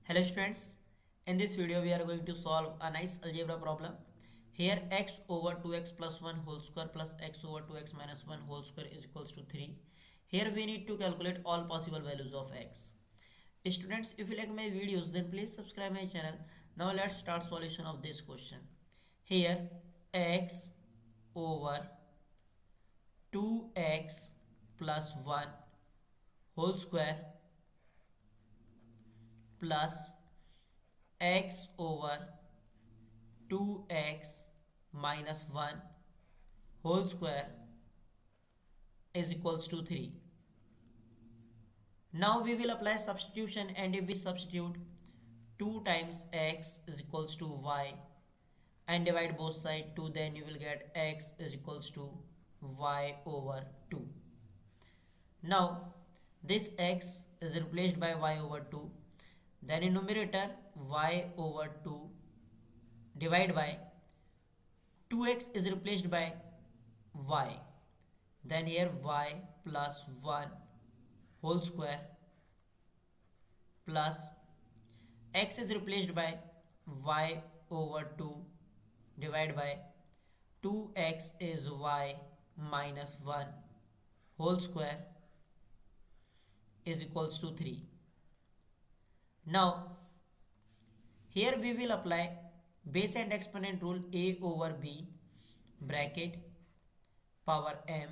Hello students, in this video we are going to solve a nice algebra problem. Here x over 2x plus 1 whole square plus x over 2x minus 1 whole square is equals to 3. Here we need to calculate all possible values of x. Students, if you like my videos then please subscribe my channel. Now let's start solution of this question. Here x over 2x plus 1 whole square plus x over 2x minus 1 whole square is equals to 3. Now we will apply substitution, and if we substitute 2 times x is equals to y and divide both sides 2, then you will get x is equals to y over 2. Now this x is replaced by y over 2. Then in numerator y over 2 divided by 2x is replaced by y. Then here y plus 1 whole square plus x is replaced by y over 2 divided by 2x is y minus 1 whole square is equals to 3. Now here we will apply base and exponent rule. A over b bracket power m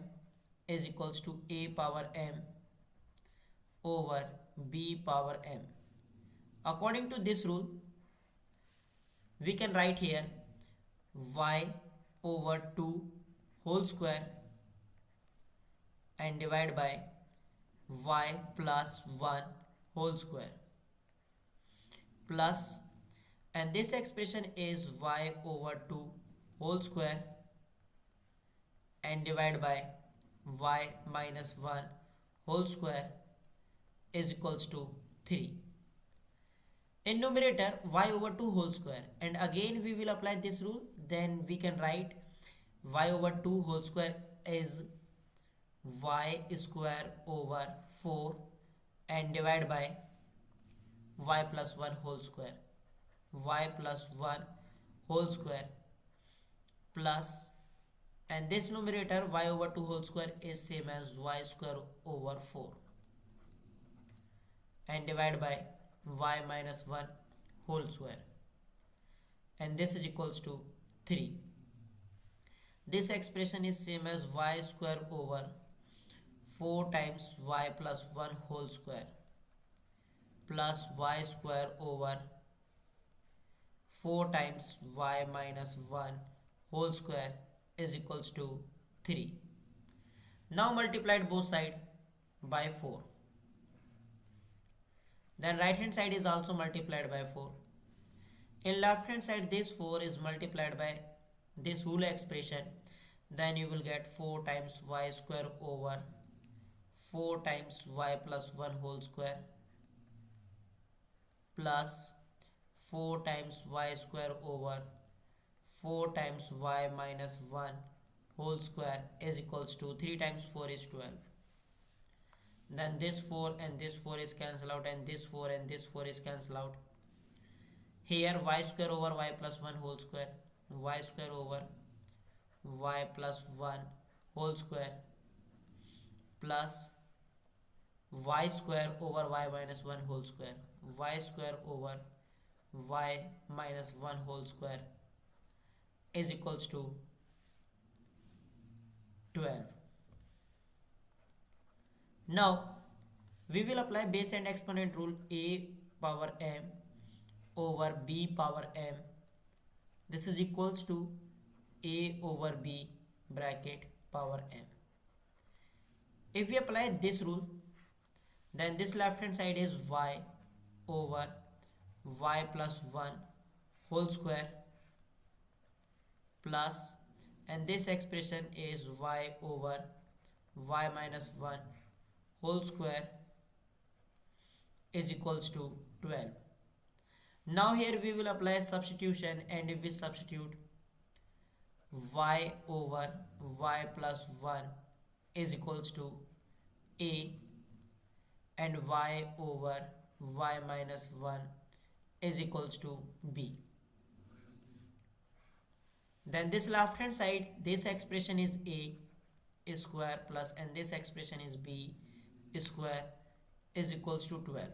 is equals to a power m over b power m. According to this rule we can write here y over 2 whole square and divide by y plus 1 whole square plus, and this expression is y over 2 whole square and divide by y minus 1 whole square is equals to 3. In numerator y over 2 whole square, and again we will apply this rule, then we can write y over 2 whole square is y square over 4 and divide by y plus 1 whole square, y plus 1 whole square plus, and this numerator y over 2 whole square is same as y square over 4 and divide by y minus 1 whole square, and this is equals to 3. This expression is same as y square over 4 times y plus 1 whole square plus y square over 4 times y minus 1 whole square is equals to 3. Now multiplied both sides by 4. Then right hand side is also multiplied by 4. In left hand side this 4 is multiplied by this whole expression. Then you will get 4 times y square over 4 times y plus 1 whole square plus 4 times y square over 4 times y minus 1 whole square is equals to 3 times 4 is 12. Then this 4 and this 4 is cancelled out, and this 4 and this 4 is cancelled out. Here y square over y plus 1 whole square, y square over y plus 1 whole square plus y square over y minus 1 whole square, y square over y minus 1 whole square is equals to 12. Now we will apply base and exponent rule. A power m over b power m, this is equals to a over b bracket power m. If we apply this rule, then this left hand side is y over y plus 1 whole square plus, and this expression is y over y minus 1 whole square is equals to 12. Now here we will apply substitution, and if we substitute y over y plus 1 is equals to a and y over y minus 1 is equals to b. Then this left hand side, this expression is a square plus, and this expression is b square is equals to 12.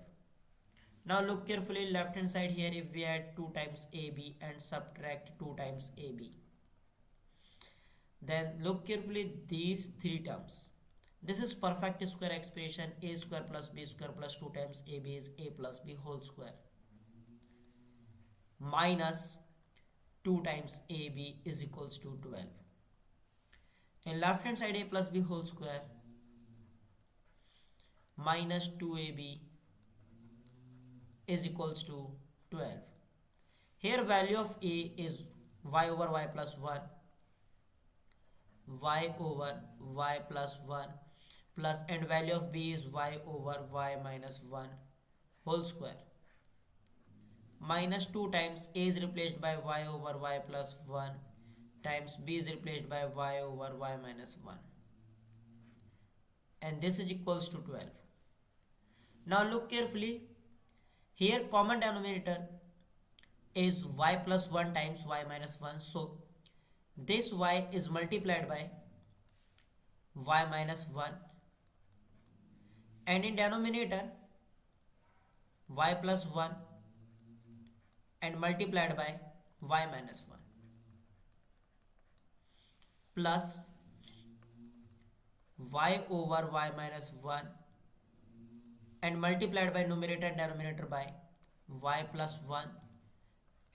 Now look carefully left hand side here. If we add 2 times ab and subtract 2 times ab, then look carefully these three terms. This is perfect square expression. A square plus b square plus 2 times ab is a plus b whole square minus 2 times ab is equals to 12. In left hand side, a plus b whole square minus 2ab is equals to 12. Here value of a is y over y plus 1, y over y plus 1 plus, and value of b is y over y minus 1 whole square minus 2 times a is replaced by y over y plus 1 times b is replaced by y over y minus 1, and this is equals to 12. Now look carefully. Here common denominator is y plus 1 times y minus 1. So this y is multiplied by y minus 1, and in denominator y plus 1 and multiplied by y minus 1 plus y over y minus 1 and multiplied by numerator and denominator by y plus 1,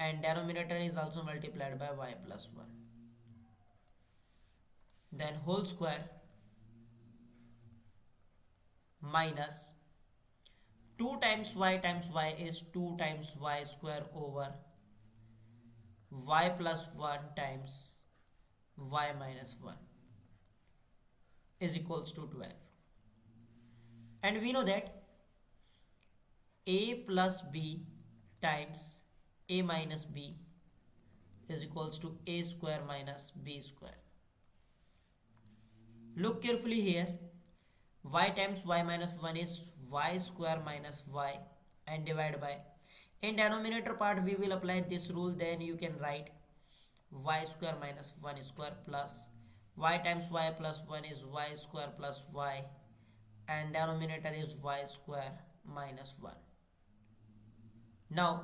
and denominator is also multiplied by y plus 1, then whole square minus 2 times y is 2 times y square over y plus 1 times y minus 1 is equals to 12. And we know that a plus b times a minus b is equals to a square minus b square. Look carefully here. Y times y minus 1 is y square minus y, and divide by, in denominator part we will apply this rule, then you can write y square minus 1 square plus y times y plus 1 is y square plus y, and denominator is y square minus 1. Now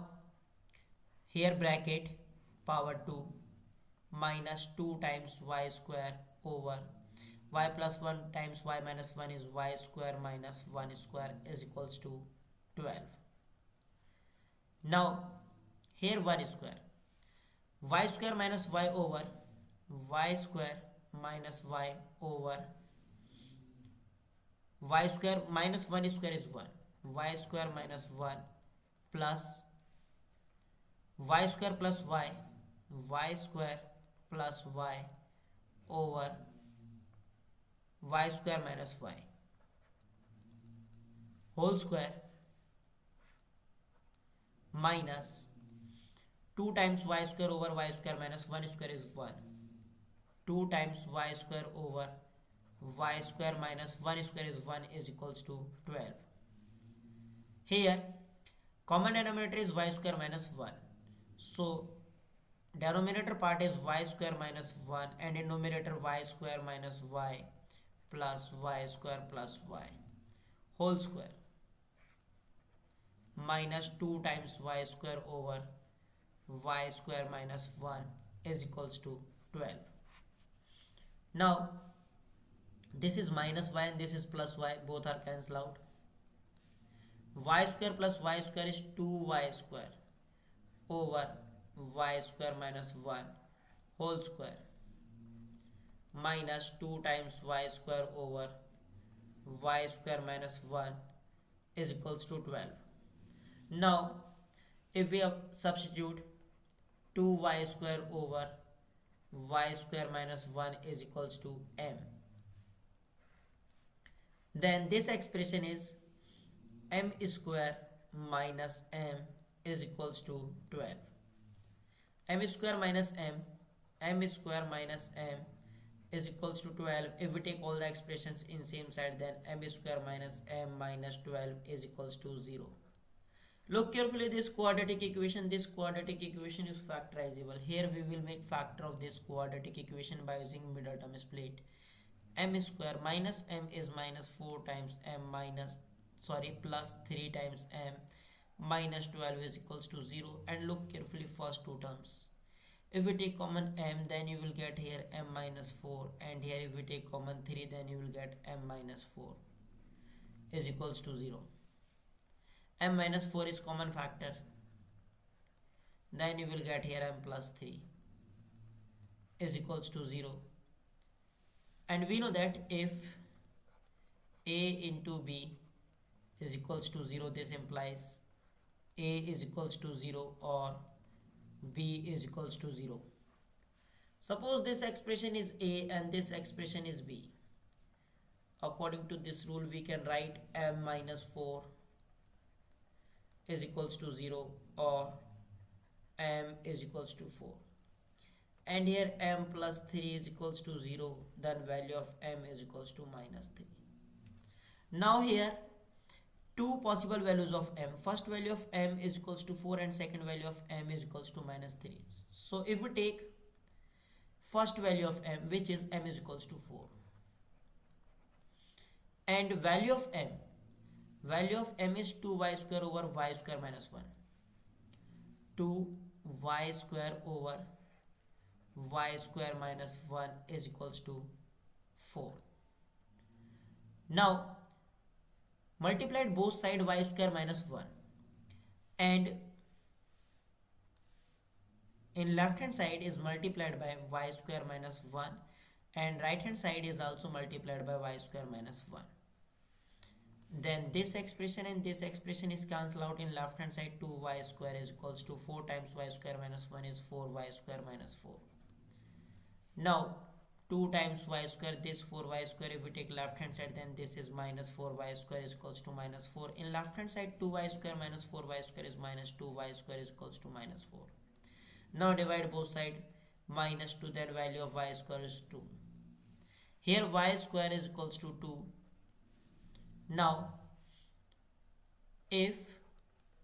here bracket power 2 minus 2 times y square over y plus 1 times y minus 1 is y square minus 1 square is equals to 12. Now here 1 square, y square minus y over y square minus y over y square minus 1 square is 1, y square minus 1 plus y square plus y square plus y over y square minus y whole square minus 2 times y square over y square minus 1 square is 1, 2 times y square over y square minus 1 square is 1 is equals to 12. Here common denominator is y square minus 1, so denominator part is y square minus 1, and in numerator y square minus y plus y square plus y whole square minus 2 times y square over y square minus 1 is equals to 12. Now this is minus y and this is plus y, both are cancelled out. Y square plus y square is 2y square over y square minus 1 whole square minus 2 times y square over y square minus 1 is equals to 12. Now if we substitute 2y square over y square minus 1 is equals to m, then this expression is m square minus m is equals to 12. M square minus m square minus m is equals to 12. If we take all the expressions in same side, then m square minus m minus 12 is equals to 0. Look carefully this quadratic equation. This quadratic equation is factorizable. Here we will make factor of this quadratic equation by using middle term split. M square minus m is minus 4 times m plus 3 times m minus 12 is equals to 0. And look carefully first two terms. If we take common m, then you will get here m minus 4, and here if we take common 3, then you will get m minus 4 is equals to 0. M minus 4 is common factor, then you will get here m plus 3 is equals to 0. And we know that if a into b is equals to 0, this implies a is equals to 0 or b is equals to 0. Suppose this expression is a and this expression is b. According to this rule, we can write m minus 4 is equals to 0 or m is equals to 4. And here m plus 3 is equals to 0, then value of m is equals to minus 3. Now here two possible values of m. First value of m is equals to 4 and second value of m is equals to minus 3. So if we take first value of m, which is m is equals to 4, and value of m is 2y square over y square minus 1. 2y square over y square minus 1 is equals to 4. Now multiplied both side y square minus 1, and in left hand side is multiplied by y square minus 1, and right hand side is also multiplied by y square minus 1. Then this expression and this expression is cancelled out. In left hand side 2y square is equals to 4 times y square minus 1 is 4y square minus 4. Now 2 times y square, this 4y square, if we take left hand side, then this is minus 4y square is equals to minus 4. In left hand side 2y square minus 4y square is minus 2y square is equals to minus 4. Now divide both sides, minus 2, then value of y square is 2. Here y square is equals to 2. Now if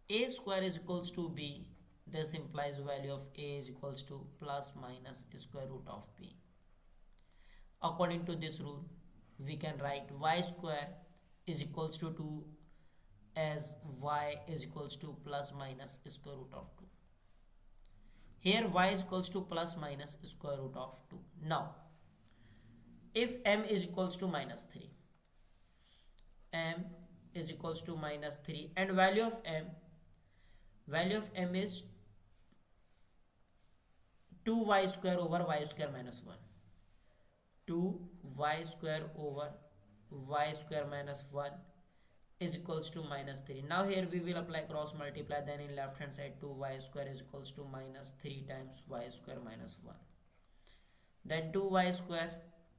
a square is equals to b, this implies value of a is equals to plus minus square root of b. According to this rule, we can write y square is equals to 2 as y is equals to plus minus square root of 2. Here y is equals to plus minus square root of 2. Now if m is equals to minus 3, m is equals to minus 3, and value of m is 2y square over y square minus 1. 2y square over y square minus 1 is equals to minus 3. Now here we will apply cross multiply, then in left hand side 2y square is equals to minus 3 times y square minus 1. Then 2y square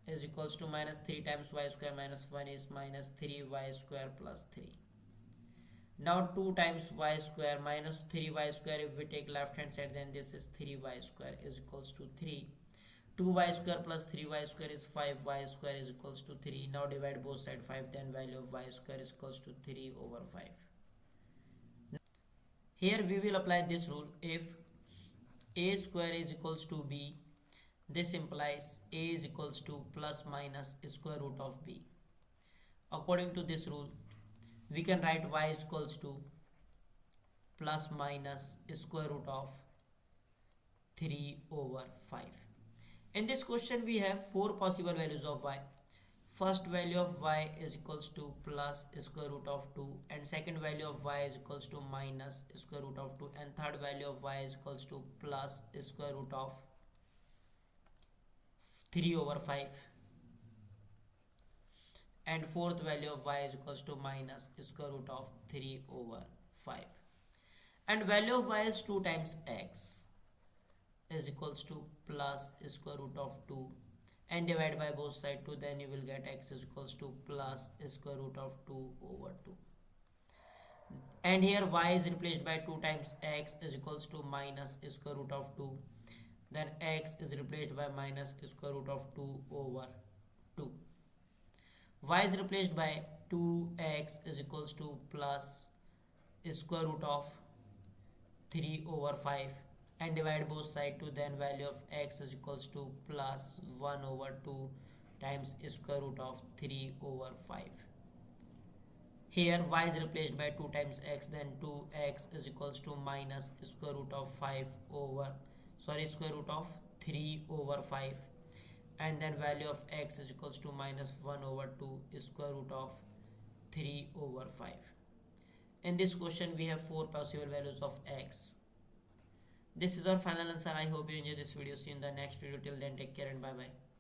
is equals to minus 3 times y square minus 1 is minus 3y square plus 3. Now 2 times y square minus 3y square, if we take left hand side, then this is 3y square is equals to 3. 2y square plus 3y square is 5y square is equals to 3. Now divide both sides 5, then value of y square is equals to 3 over 5. Here we will apply this rule. If a square is equals to b, this implies a is equals to plus minus square root of b. According to this rule, we can write y is equals to plus minus square root of 3 over 5. In this question we have 4 possible values of y. First value of y is equals to plus square root of 2, and second value of y is equals to minus square root of 2, and third value of y is equals to plus square root of 3 over 5, and fourth value of y is equals to minus square root of 3 over 5, and value of y is 2 times x is equals to plus square root of 2, and divide by both sides 2, then you will get x is equals to plus square root of 2 over 2. And here y is replaced by 2 times x is equals to minus square root of 2. Then x is replaced by minus square root of 2 over 2. Y is replaced by 2x is equals to plus square root of 3 over 5 and divide both sides to then value of x is equals to plus 1 over 2 times square root of 3 over 5. Here y is replaced by 2 times x, then 2x is equals to minus square root of 5 over square root of 3 over 5, and then value of x is equals to minus 1 over 2 square root of 3 over 5. In this question we have 4 possible values of x. This is our final answer. I hope you enjoyed this video. See you in the next video. Till then, take care and bye bye.